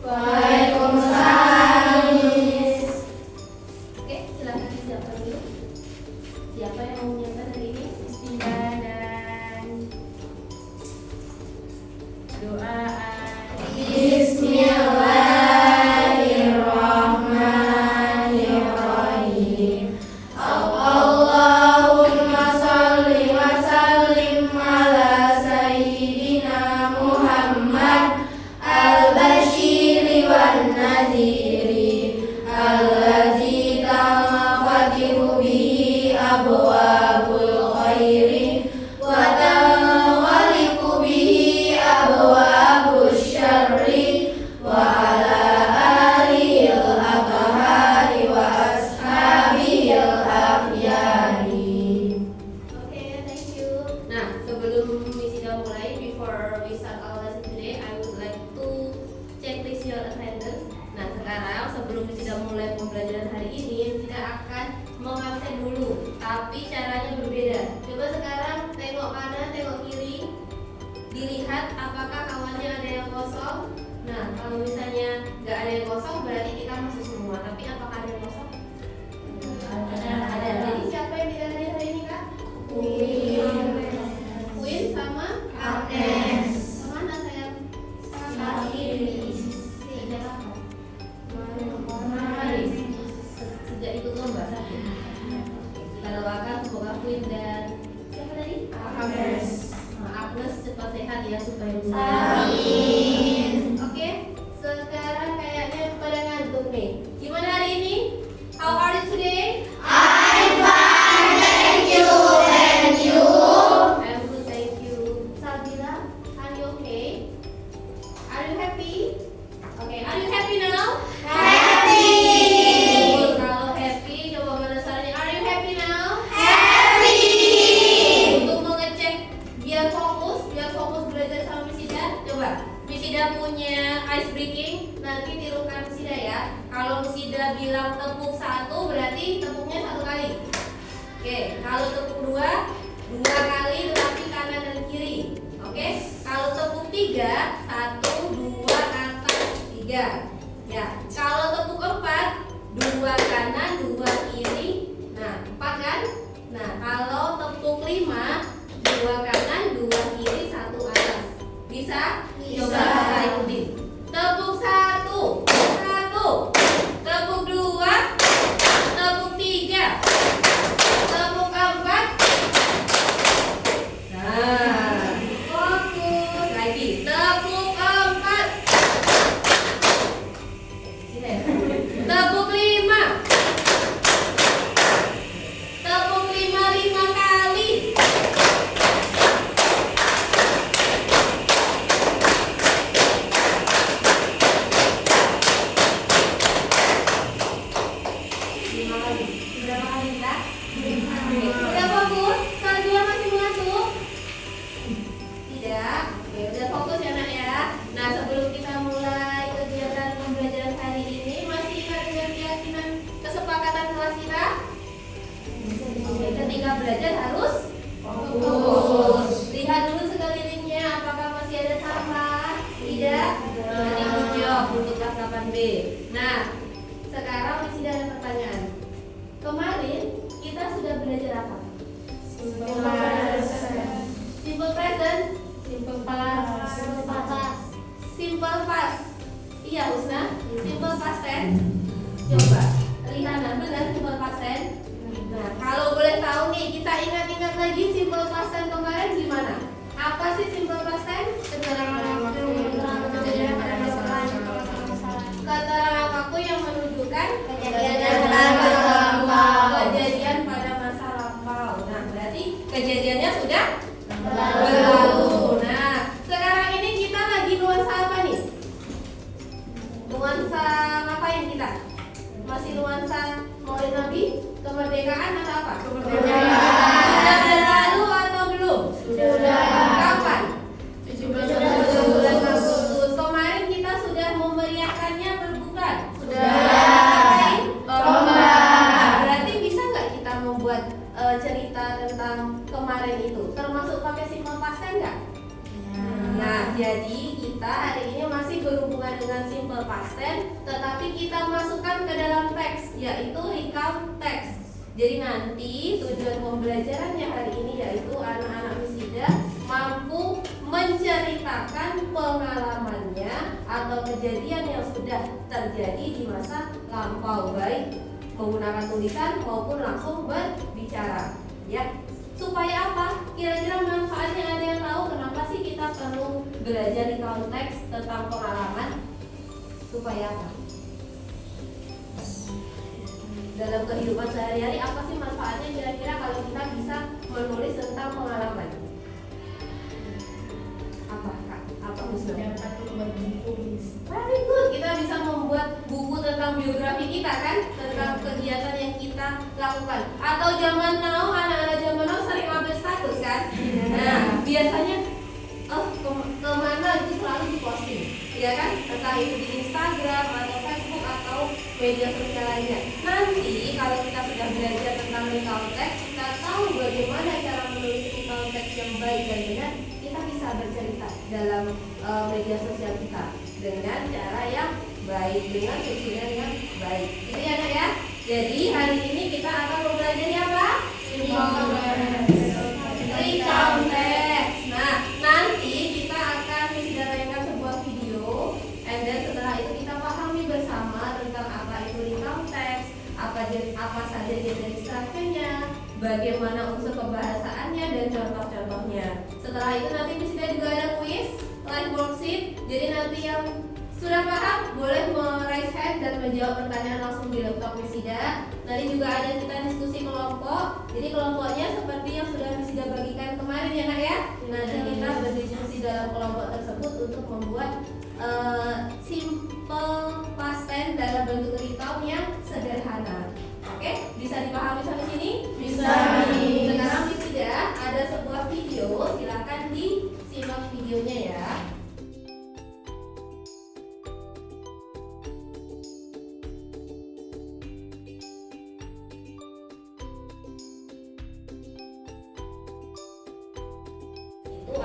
Waalaikumsalam, Miss. Oke, silakan siapa dulu? Siapa yang mau menyampaikan hari ini? Istilah dan doa. Bismillahirrahmanirrahim. Allahumma sholli wa sallim ala sayyidina Muhammad al-Bashiri wan nadhiri alladzi tanfatihu bihi abwabul khairi wa tanghaliqu bihi abwabus syarri wa ala alihil athhari wa ashabihil akhyari. Oke, thank you. Nah, sebelum Miss Ida mulai, before we start our lesson today, I would like to check list your attendance. Nah, sekarang sebelum Miss Ida mulai pembelajaran hari ini, Miss Ida akan mengabsen dulu, tapi caranya berbeda. Coba sekarang tengok kanan, tengok kiri, dilihat apakah kawannya ada yang kosong. Nah, kalau misalnya nggak ada yang kosong, berarti kita masuk semua. Tapi apakah ada yang kosong? Ada. Jadi siapa yang tidak hadir hari ini, Kak? Queen sama Agnes. Kemana sayang? Sahiris. Maris. Sejak ikut lomba sakit. Kita doakan semoga Queen dan siapa tadi? Agnes. Agnes cepat sehat ya supaya bisa. Amin. Oke, sekarang kayaknya pada ngantuk nih. Gimana hari ini? How are you today? I'm fine, thank you. And you? I'm good, thank you. Sabila, are you okay? Are you happy? Okay, are you happy now? Happy. Kalau happy, coba mana suaranya? Are you happy now? Happy. Untuk mengecek biar fokus belajar sama Miss Ida. Coba, Miss Ida punya ice breaking. Nanti tirukan Miss Ida ya. Kalau Miss Ida bilang tepuk 1, berarti tepuknya 1 kali. Oke, kalau tepuk 2 kali tetapi kanan dan kiri. Oke, kalau tepuk 3, 1, 2 atas 3. Ya, kalau tepuk 4, 2 kanan, 2 kiri. Nah, 4 kan? Nah, kalau tepuk 5, 2 kanan, 2 kiri, 1 atas. Bisa? Bisa. Coba kita ikutin. Tepuk 1, 1. Tepuk 2, tepuk 3, tepuk 4. Nah, fokus lagi. Tepuk 4. Sini. Tepuk 5. Tepuk 5 kali. Berapa kali kita? Udah fokus? Kedua masih mengantuk? Tidak? Oke, udah fokus ya nak ya. Nah, sebelum kita mulai kegiatan pembelajaran hari ini, masih ingat dengan keyakinan kesepakatan kelas kita? Oke, ketika belajar harus fokus. Lihat dulu sekelilingnya, apakah masih ada sampah? Tidak? Berarti good job untuk kelas 8B. Nah, sekarang masih ada pertanyaan. Kemarin kita sudah belajar apa? Simple present, simple past, simple past. Iya, Usna. Simple past tense. Coba lihat benar simple past tense. Nah, kalau boleh tahu nih, kita ingat-ingat lagi simple past tense kemarin gimana? Apa sih simple past tense? Keterangan waktu yang menunjukkan kejadian pada masa lampau. Nah, berarti kejadiannya sudah berlalu. Nah, sekarang ini kita lagi nuansa apa nih? Nuansa ngapain kita? Masih nuansa Maulid Nabi, kemerdekaan atau apa? Kemerdekaan. Sudah berlalu atau belum? Sudah. Kapan? 17 Agustus. Kemarin kita sudah memeriahkannya bukan? Sudah. Ngapain? Lomba. Berarti bisa nggak kita membuat cerita tentang kemarin itu? Termasuk pakai simple past tense nggak? Nah, jadi kita hari ini masih berhubungan dengan simple past tense, tetapi kita masukkan ke dalam teks, yaitu recount text. Jadi nanti tujuan pembelajarannya hari ini yaitu anak-anak Misida mampu menceritakan pengalamannya atau kejadian yang sudah terjadi di masa lampau, baik menggunakan tulisan maupun langsung berbicara. Ya, supaya apa? Kira-kira manfaatnya ada yang tahu kenapa sih kita perlu belajar di konteks tentang pengalaman? Supaya apa? Dalam kehidupan sehari-hari apa sih manfaatnya kira-kira kalau kita bisa menulis tentang pengalaman? Apa Kak? Apa misalnya? Very good. Kita bisa membuat buku tentang biografi kita kan, tentang kegiatan yang kita lakukan. Atau zaman now, anak-anak zaman now sering update status kan? Nah, biasanya kemana itu selalu diposting, ya kan? Entah itu di Instagram atau Facebook atau media sosial lainnya. Nanti kalau kita sudah belajar tentang recount text, kita tahu bagaimana cara menulis recount text yang baik dan benar. Kita bisa bercerita dalam media sosial kita dengan cara yang baik, dengan tujuan yang baik. Itu ya Nak ya. Jadi hari ini kita akan belajar apa? Recount text. Nah, nanti kita akan menyampaikan sebuah video, and then setelah itu kita pahami bersama tentang apa itu recount text, apa saja jenis strukturnya, bagaimana unsur kebahasaannya dan contoh-contohnya. Setelah itu nanti di sini juga ada quiz, live worksheet. Jadi nanti yang sudah paham boleh raise hand dan menjawab pertanyaan langsung di laptop Misida. Nanti juga ada kita diskusi kelompok. Jadi kelompoknya seperti yang sudah Misida bagikan kemarin ya Nak ya. Nanti kita berdiskusi dalam kelompok tersebut untuk membuat simple past tense dalam bentuk recount yang sederhana. Oke, bisa dipahami sampai sini? Bisa. Sekarang Misida ada sebuah video, silakan disimak videonya ya.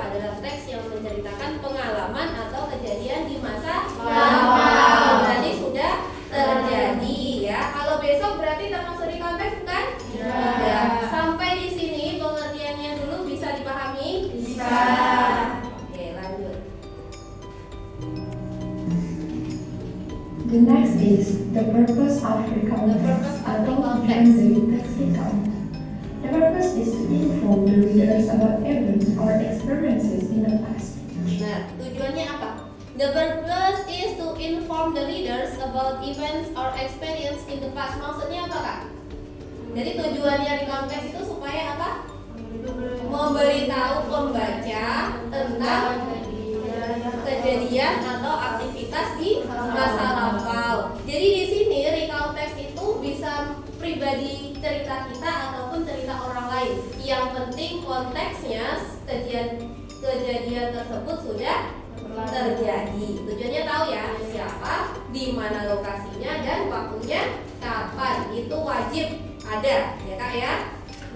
Adalah teks yang menceritakan pengalaman atau kejadian di masa lampau. Berarti sudah terjadi ya. Kalau besok berarti termasuk di konteks kan? Ya. Sampai di sini pengertiannya dulu bisa dipahami? Bisa. Oke, lanjut. The next is the purpose of recount text atau tujuan dari teks recount. The purpose is to inform the readers about events or experiences in the past. Nah, tujuannya apa? The purpose is to inform the readers about events or experience in the past. Maksudnya apa Kak? Jadi tujuannya recount text itu supaya apa? Memberitahu pembaca tentang kejadian atau aktivitas di masa lampau. Jadi di sini recount text itu bisa pribadi cerita kita ataupun cerita orang lain. Yang penting konteksnya kejadian tersebut sudah terjadi. Tujuannya tahu ya siapa, di mana lokasinya dan waktunya kapan. Itu wajib ada ya Kak ya.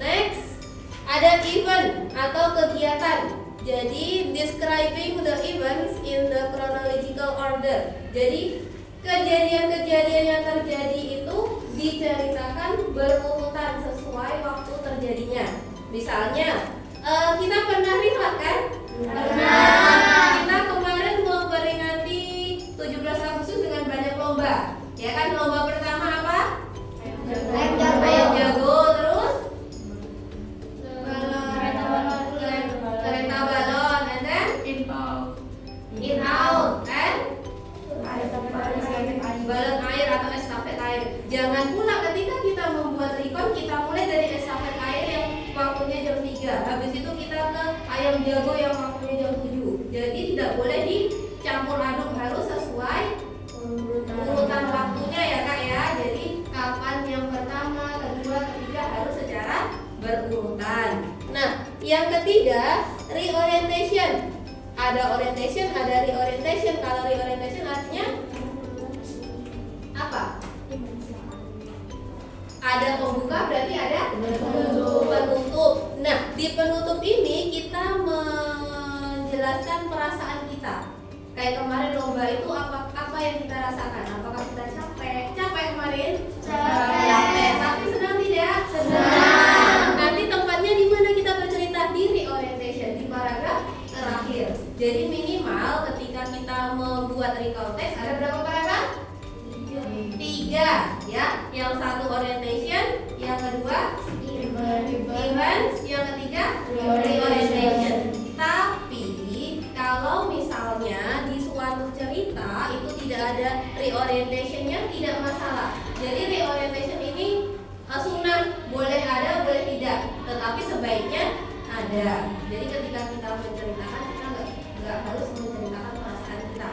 Next, ada event atau kegiatan. Jadi describing the events in the chronological order. Jadi kejadian-kejadian yang terjadi itu diceritakan berurutan sesuai waktu terjadinya. Misalnya, kita pernah rilat kan? Pernah. Kita kemarin memperingati 17 Agustus dengan banyak lomba. Ya kan, lomba pertama apa? Ayam jago, terus kereta balon, and then in out, and balon air atau estafet air. Jangan pula ketika kita membuat recount kita mulai dari estafet air yang waktunya jam 3. Habis itu kita ke ayam jago yang waktunya jam 7. Jadi tidak boleh dicampur aduk, harus sesuai urutan waktunya ya Kak ya. Jadi kapan yang pertama, kedua, ketiga harus secara berurutan. Nah, yang ketiga reorientation. Ada orientation, ada reorientation. Kalau reorientation artinya apa? Ada pembuka berarti ada penutup. Nah, di penutup ini kita menjelaskan perasaan kita. Kayak kemarin lomba itu apa yang kita rasakan? Apakah kita capek? Capek kemarin? Capek. Tapi senang tidak? Senang. Nanti tempatnya di mana kita bercerita? Di reorientation, di paragraf terakhir. Jadi minimal ketika kita membuat recall text ada berapa paragraf? 3 ya. Yang satu orientation, yang kedua events, yang ketiga reorientation. Tapi kalau misalnya di suatu cerita itu tidak ada reorientationnya, tidak masalah. Jadi reorientation ini sunnah, boleh ada, boleh tidak. Tetapi sebaiknya ada. Jadi ketika kita menceritakan, kita nggak harus menceritakan perasaan kita,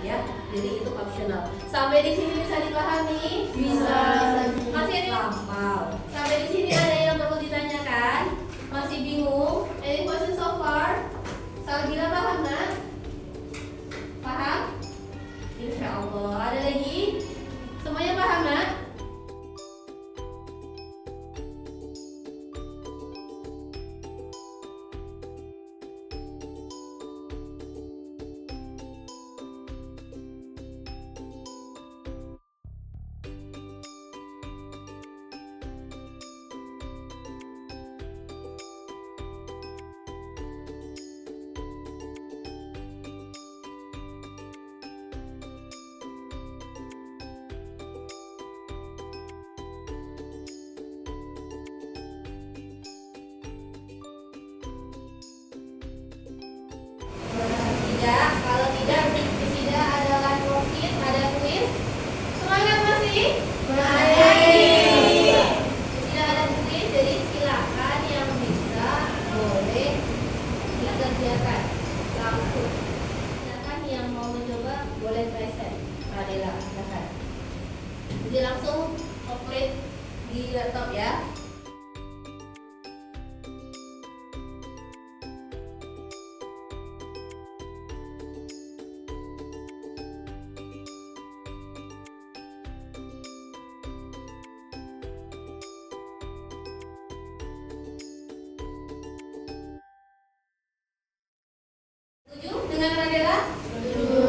ya. Jadi itu optional. Sampai di sini bisa dipahami? Bisa. Masih ada gampang. Sampai di sini ada yang perlu ditanyakan? Masih bingung? Any question so far? Salgila paham, nak? Paham? Insya Allah. Ada lagi? Semuanya paham, nak? Tidak, kalau tidak tidak ada live worksheet, ada kuis. Semangat masih? Masih. Tidak ada kuis, jadi silakan yang bisa boleh dikerjakan langsung. Silakan yang mau mencoba boleh present. Adela, silakan. Jadi langsung operate di laptop ya. Dengan Radela?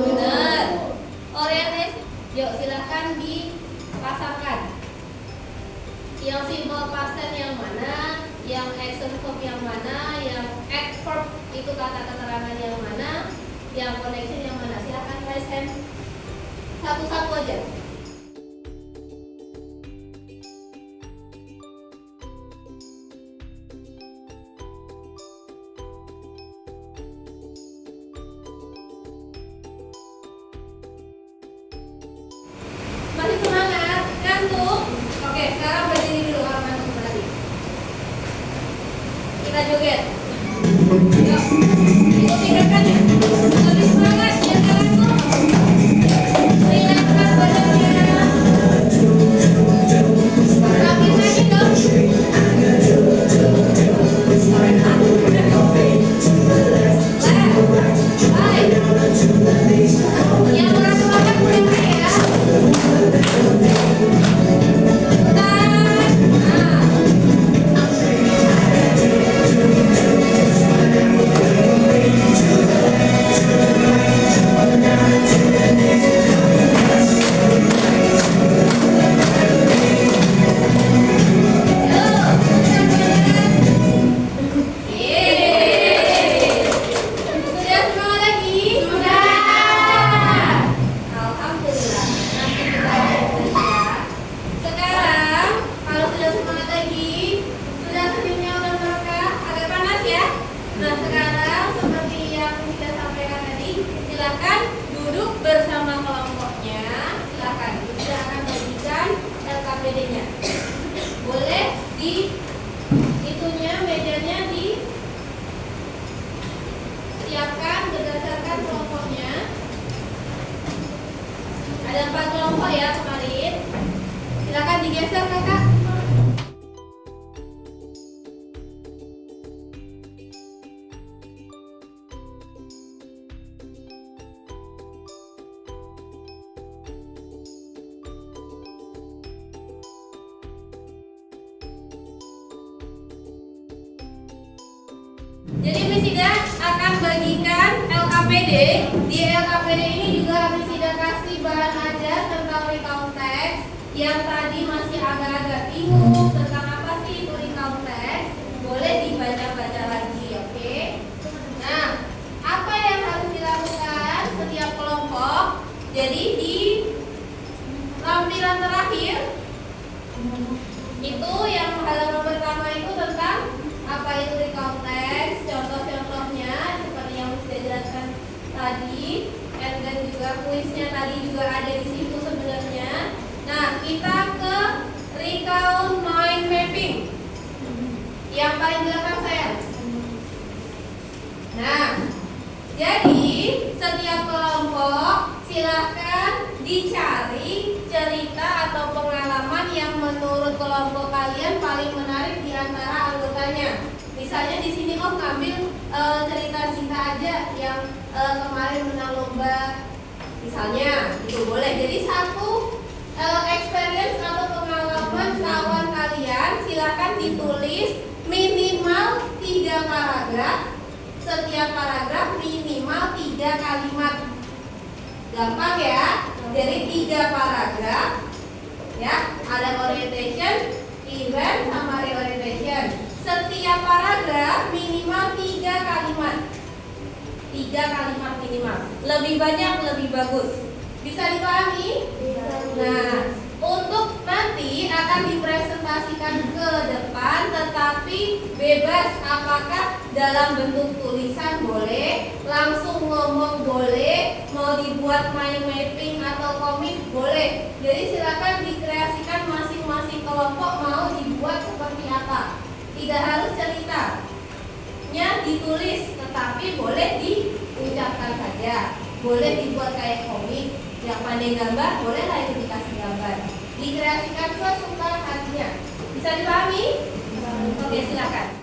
Benar. Orientasi, yuk silahkan dipasangkan. Yang simple past tense yang mana, yang action verb yang mana, yang adverb itu kata keterangan yang mana, yang connection yang mana. Silahkan present satu-satu aja. Masih semangat? Ngantuk? Oke, sekarang berdiri dulu kalau ngantuk berarti. Kita joget. Yuk, ikuti rekannya. Lebih semangat, biar gak ngantuk. Ringankan badannya. Rapin lagi dong. Yang merasakan berhenti ya. LKPD. Di LKPD ini juga habis tidak kasih bahan ajar tentang recount text. Yang tadi masih agak-agak bingung tentang apa sih itu recount text, boleh dibaca-baca lagi, oke? Nah, apa yang harus dilakukan setiap kelompok? Jadi di lampiran terakhir itu yang halaman pertama itu tentang apa itu recount text, contoh-contohnya seperti yang sudah jelaskan tadi, dan juga kuisnya tadi juga ada di situ sebenarnya. Nah, kita ke recount mind mapping. Yang paling belakang saya. Nah, jadi setiap kelompok silahkan dicari cerita atau pengalaman yang menurut kelompok kalian paling menarik di antara anggotanya. Misalnya di sini Om ngambil cerita Sinta aja yang kemarin menang lomba, misalnya itu boleh. Jadi satu experience atau pengalaman kawan kalian silahkan ditulis minimal 3 paragraf. Setiap paragraf minimal 3 kalimat. Gampang ya? Jadi 3 paragraf. Ya, ada orientation, event, sama reorientation. Setiap paragraf minimal 3 kalimat. 3 kalimat minimal. Lebih banyak lebih bagus. Bisa dipahami? Nah, untuk nanti akan dipresentasikan ke depan, tetapi bebas apakah dalam bentuk tulisan boleh, langsung ngomong boleh, mau dibuat mind mapping atau komik boleh. Jadi silakan dikreasikan masing-masing kelompok mau dibuat seperti apa. Tidak harus ceritanya ditulis, tetapi boleh diucapkan saja. Boleh dibuat kayak komik. Yang pandai gambar bolehlah itu dikasih gambar. Dikreasikan sesuka hatinya. Bisa dipahami? Oke, silakan.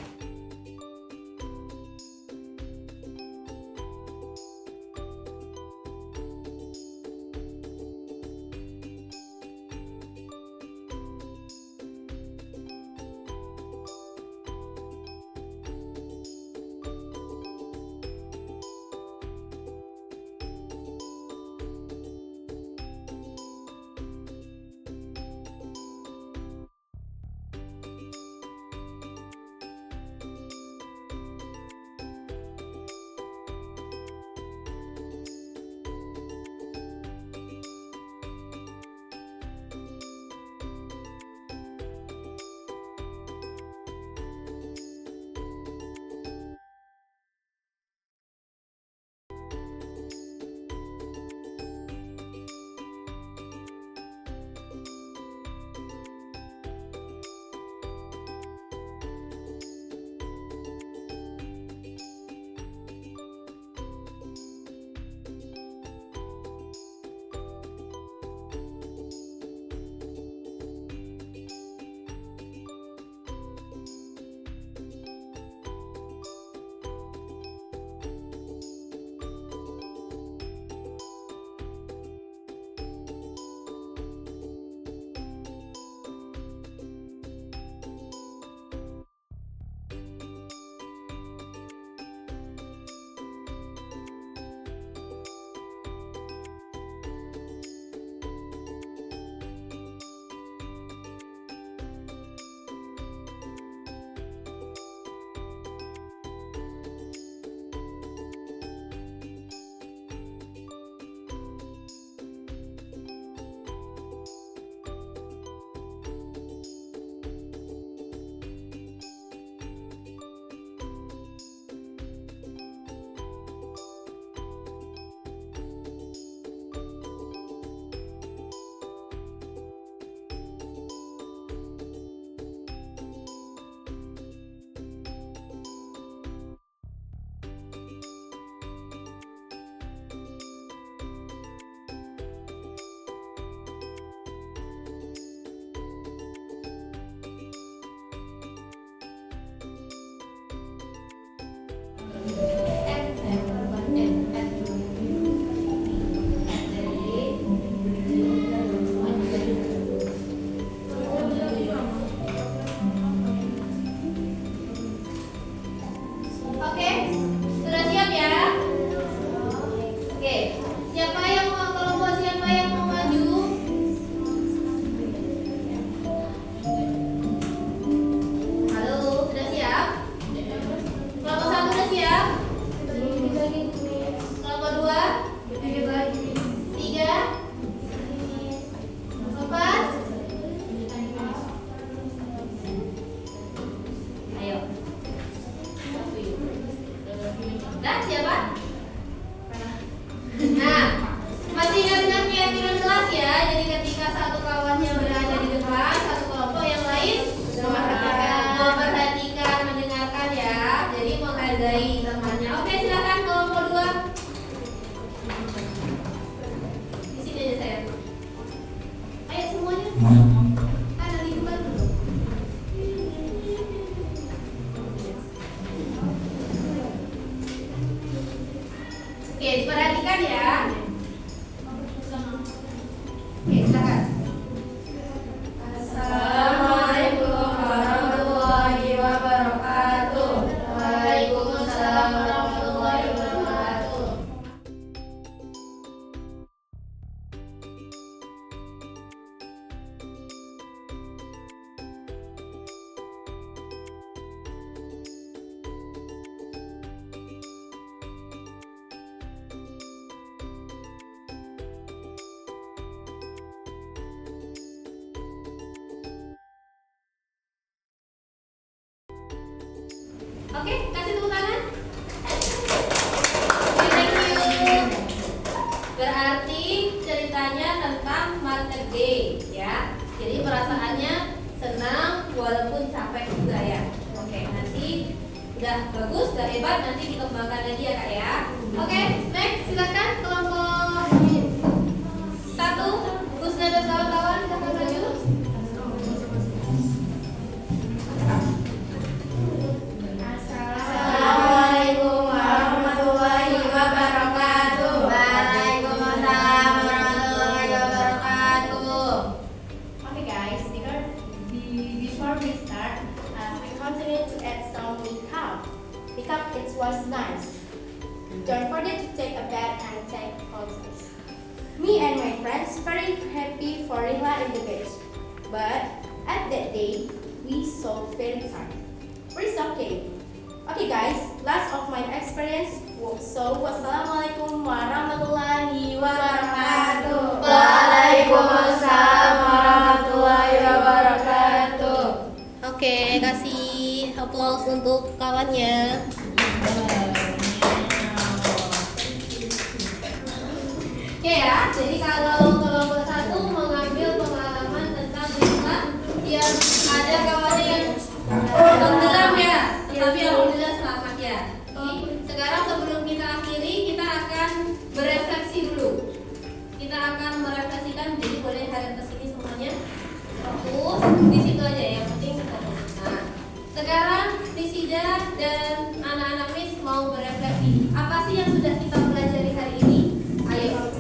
diperhatikan ya. Oke, silakan. Assalamualaikum warahmatullahi wabarakatuh. Waalaikumsalam warahmatullahi wabarakatuh. Oke, kasih tepuk tangan. Oke, thank you. Berarti ceritanya tentang market day ya. Jadi perasaannya senang walaupun capek juga ya. Oke, nanti udah bagus, udah hebat, nanti dikembangkan lagi ya Kak ya. Oke, next silakan kelompok 1. Husna dan kawan-kawan silakan maju. Assalamualaikum warahmatullahi wabarakatuh. Waalaikumsalam warahmatullahi wabarakatuh. Okay guys, before we start, I continue to add some makeup. Makeup it was nice. Don't forget to take a bath and take photos. Me and my friends very happy for Rihla in the beach. But at that day, we so very tired. But it's okay. Okay guys, last of my experience. So wassalamualaikum warahmatullahi wabarakatuh. Waalaikumsalam warahmatullahi wabarakatuh. Oke, kasih applause untuk kawannya. Oke ya, jadi kalau kelompok 1 mengambil pengalaman tentang Rihla yang ada kawannya yang tenggelam ya, tetapi alhamdulillah selamat ya. Sekarang sebelum kita akhiri, kita akan berefleksi dulu. Kita akan merefleksikan, jadi boleh hadap ke sini semuanya. Fokus di situ aja, yang penting fokus. Nah, sekarang Nisida dan anak-anak Miss mau berefleksi. Apa sih yang sudah kita pelajari hari ini? Ayo.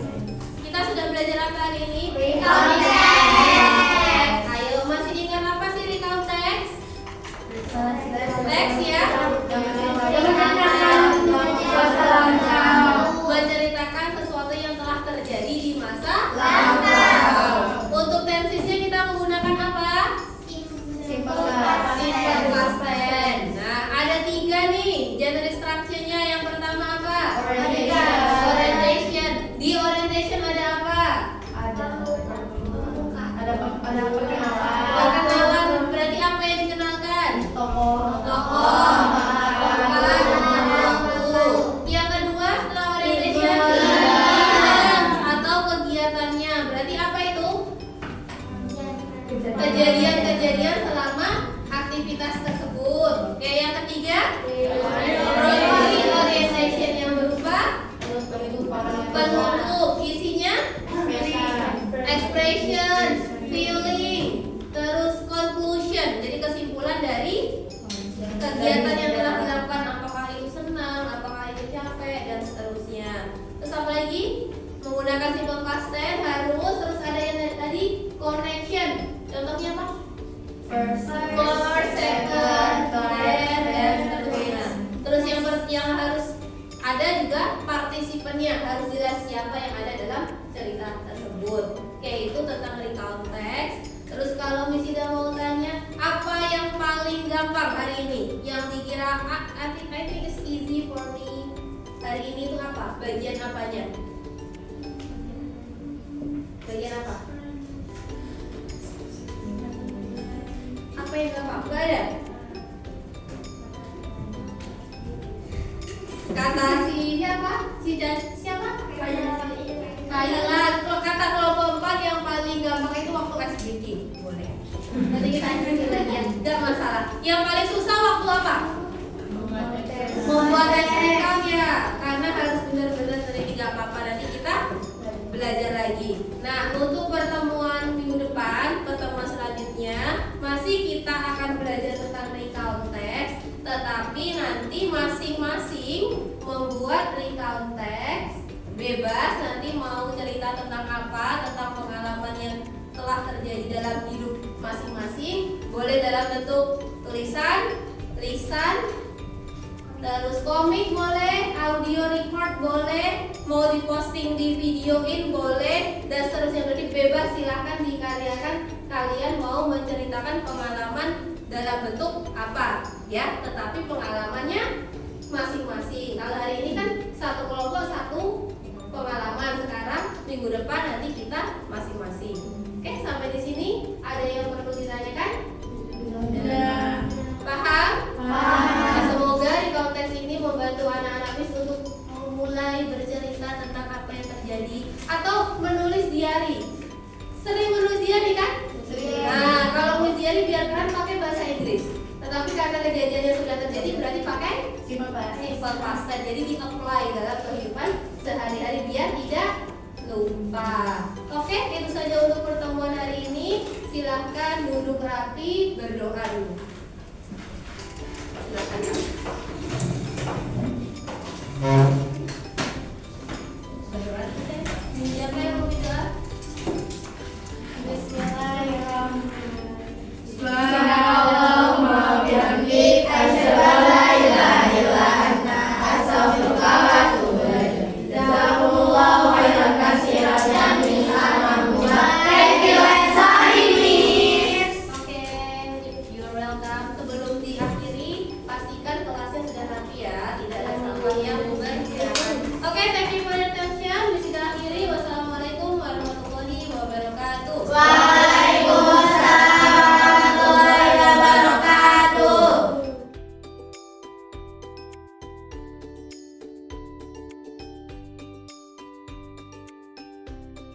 Kita sudah belajar apa hari ini? Recount text. Ayo, masih ingat apa sih recount text? Text ya. Menceritakan sesuatu yang telah terjadi di masa lampau. Untuk tensisnya kita menggunakan apa? Simple past tense. Nah, ada 3 nih genre structure-nya. Yang pertama apa? Orientation. Di orientation ada apa? Ada perkenalan. Perkenalan. Berarti apa yang dikenalkan? Tokoh. Yang kedua setelah orientation, event atau kegiatannya. Berarti apa itu? Kejadian-kejadian selama aktivitas tersebut. Oke, yang ketiga project orientation yang berupa penutup. Isinya expression, feeling, terus conclusion. Jadi kesimpulan dari kegiatan yang telah dilakukan, apakah itu senang, apakah itu capek, dan seterusnya. Terus apa lagi? Menggunakan simple past tense harus. Terus ada yang tadi connection. Contohnya apa? First, second, third, dan seterusnya. Terus yang harus ada juga partisipannya, harus jelas siapa yang ada dalam cerita tersebut. Oke, itu tentang recount text. Terus kalau Miss Ida mau tanya, apa yang paling gampang hari ini? Yang dikira I think it's easy for me. Hari ini itu apa? Bagian apanya? Bagian apa? Apa yang gampang? Gak ada? Kata siapa? Siapa? Kaila. Kata kelompok 4 yang paling gampang itu waktu ice breaking. Boleh. Nanti kita akan lagi ya. Gak masalah. Yang paling susah waktu apa? Membuat recount ya. Karena harus benar-benar teliti, gak apa-apa. Nanti kita belajar lagi. Nah, untuk pertemuan minggu depan, pertemuan selanjutnya, masih kita akan belajar tentang recount text. Tetapi nanti masing-masing membuat recount text bebas nanti mau cerita tentang apa, tentang pengalaman yang telah terjadi dalam hidup masing-masing. Boleh dalam bentuk tulisan, terus komik boleh, audio record boleh, mau diposting di videoin boleh, dan seterusnya. Berarti bebas, silahkan dikaryakan. Kalian mau menceritakan pengalaman dalam bentuk apa ya, tetapi pengalamannya masing-masing. Kalau hari ini kan satu kelompok satu pengalaman, sekarang minggu depan nanti kita masing-masing. Oke, sampai di sini ada yang perlu ditanyakan? Paham? Nah, semoga di konten ini membantu anak-anak MIS untuk mulai bercerita tentang apa yang terjadi atau menulis diary. Sering menulis diary kan? Nah, kalau menulis diary biar kalian pakai bahasa Inggris. Tetapi karena kejadiannya sudah terjadi berarti pakai simple past tense. Jadi di-apply dalam kehidupan sehari-hari biar tidak lupa. Oke, itu saja untuk pertemuan hari ini. Silahkan duduk rapi, berdoa dulu. Silakan.